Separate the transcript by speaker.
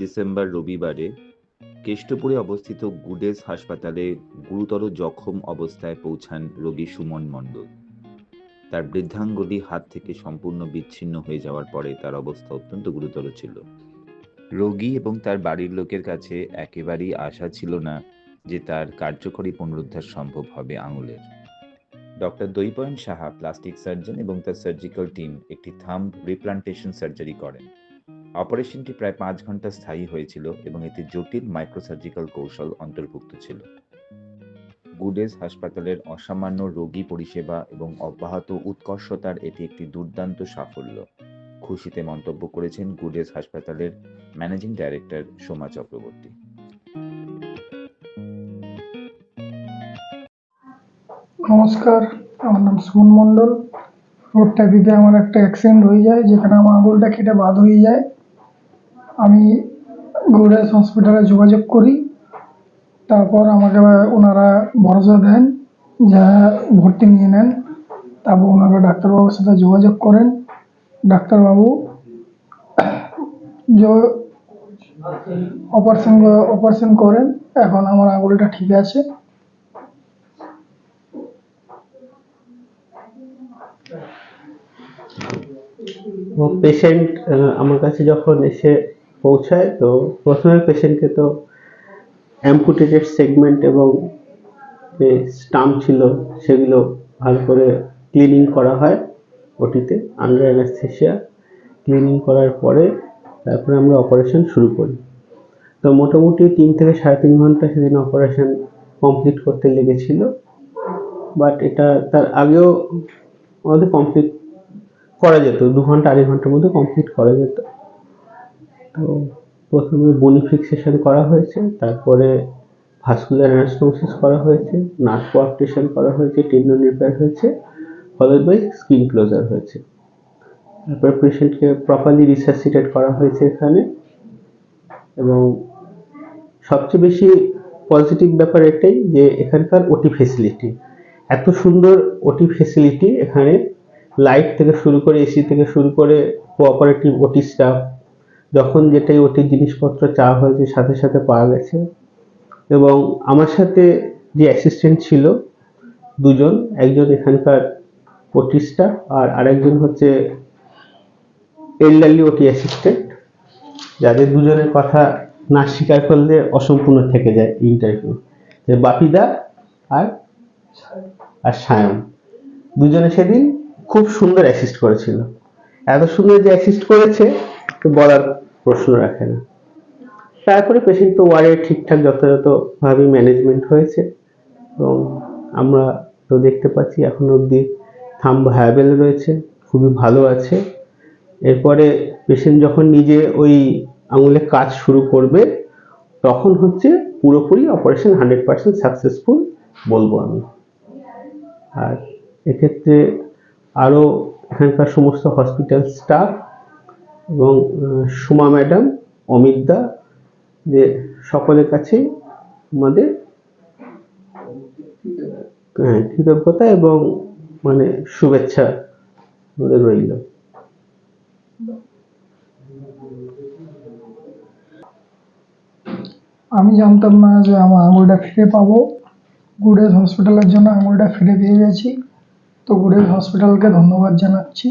Speaker 1: December রবিবারে কেষ্টপুরে অবস্থিত গুডেস হাসপাতালে গুরুতর জখম অবস্থায় পৌঁছান রোগী সুমন মণ্ডল। তার বৃদ্ধাঙ্গুলি হাত থেকে সম্পূর্ণ বিচ্ছিন্ন হয়ে যাওয়ার পরে তার অবস্থা অত্যন্ত গুরুতর ছিল। রোগী এবং তার বাড়ির লোকের কাছে একেবারেই আশা ছিল না যে তার কার্যকরী পুনরুদ্ধার সম্ভব হবে আঙুলের। ডক্টর দৈপয়ন সাহা প্লাস্টিক সার্জন এবং তার সার্জিক্যাল টিম একটি থাম্ব রিপ্লান্টেশন সার্জারি করেন। অপারেশনটি প্রায় 5 ঘন্টা স্থায়ী হয়েছিল এবং এতে জটিল মাইক্রোসার্জিক্যাল কৌশল অন্তর্ভুক্ত ছিল। গুডেস হাসপাতালের অসামান্য রোগী পরিষেবা এবং অব্যাহত উৎকর্ষতার এটি একটি দুর্দান্ত সাফল্য, খুশিতে মন্তব্য করেছেন গুডেস হাসপাতালের ম্যানেজিং ডাইরেক্টর সোমা চক্রবর্তী।
Speaker 2: নমস্কার, আমার নাম সুমন মণ্ডল। রোড ট্রাফিকে আমার একটা অ্যাক্সিডেন্ট হয়ে যায়, যেখানে আমার আঙুলটা কেটে বাদ হয়ে যায়। আমি গুডেস হসপিটালে যোগাযোগ করি। তারপর আমাকে ওনারা ভরসা দেন যা ভর্তি নিয়ে নেন। তারপর ওনারা ডাক্তারবাবুর সাথে যোগাযোগ করেন। ডাক্তারবাবু অপারেশন করেন। এখন আমার আঙুলটা ঠিক আছে।
Speaker 3: পেশেন্ট আমার কাছে যখন এসে পৌঁছায়, তো প্রথমে পেশেন্টকে তো অ্যাম্পুটেটেড সেগমেন্ট এবং যে স্টাম্প ছিল সেগুলো ভালো করে ক্লিনিং করা হয় ওটিতে, আন্ডার অ্যানাস্থেসিয়া। ক্লিনিং করার পরে তারপরে আমরা অপারেশন শুরু করি। তো মোটামুটি 3 থেকে 3.5 ঘন্টা সেদিন অপারেশন কমপ্লিট করতে লেগেছিল, বাট এটা তার আগেও আমাদের কমপ্লিট করা যেত, 2 ঘন্টা 2.5 ঘন্টার মধ্যে কমপ্লিট করা যেত। তো প্রথমে বনি ফিক্সেশন করা হয়েছে, তারপরে ভাস্কুলার অ্যানাস্টোমোসিস করা হয়েছে, নার্ভ কোয়াপ্টেশন করা হয়েছে, টেন্ডন রিপেয়ার হয়েছে, ফলোড বাই স্কিন ক্লোজার হয়েছে। তারপর পেশেন্টকে প্রপারলি রিসাসিটেট করা হয়েছে এখানে। এবং সবচেয়ে বেশি পজিটিভ ব্যাপার এটাই যে এখানকার ওটি ফেসিলিটি এত সুন্দর। ওটি ফেসিলিটি এখানে লাইট থেকে শুরু করে এসি থেকে শুরু করে কোঅপারেটিভ ওটি স্টাফ, যখন যেটাই ওটির জিনিসপত্র চাওয়া হয়েছে সাথে সাথে পাওয়া গেছে। এবং আমার সাথে যে অ্যাসিস্ট্যান্ট ছিল দুজন, একজন এখানকার ওটি স্টাফ আর আরেকজন হচ্ছে এল্ডারলি ওটি অ্যাসিস্ট্যান্ট, যাদের দুজনের কথা না স্বীকার করলে অসম্পূর্ণ থেকে যায় ইন্টারভিউ। বাপিদা আর সায়ন দুজনে সেদিন খুব সুন্দর অ্যাসিস্ট করেছিল। এত সুন্দর যে অ্যাসিস্ট করেছে তো বলার প্রশ্ন রাখে না। তারপরে পেশেন্ট তো ওয়ার্ডে ঠিকঠাক যথাযথভাবে ম্যানেজমেন্ট হয়েছে এবং আমরা তো দেখতে পাচ্ছি এখন অবধি থাম্ব ভায়াবেল রয়েছে, খুবই ভালো আছে। এরপরে পেশেন্ট যখন নিজে ওই আঙুলে কাজ শুরু করবে তখন হচ্ছে পুরোপুরি অপারেশন 100% সাকসেসফুল বলবো আমি। আর এক্ষেত্রে আরও এখানকার সমস্ত হসপিটাল স্টাফ এবং সুমা ম্যাডাম, অমিত দা, যে সকলের কাছে আমাদের কৃতজ্ঞতা এবং শুভেচ্ছা আমাদের রইল।
Speaker 2: আমি জানতাম না যে আমার আঙুলটা ফিরে পাবো। গুডেস হসপিটালের জন্য আঙুলটা ফিরে পেয়ে গেছি। তো গুডেস হসপিটালকে ধন্যবাদ জানাচ্ছি।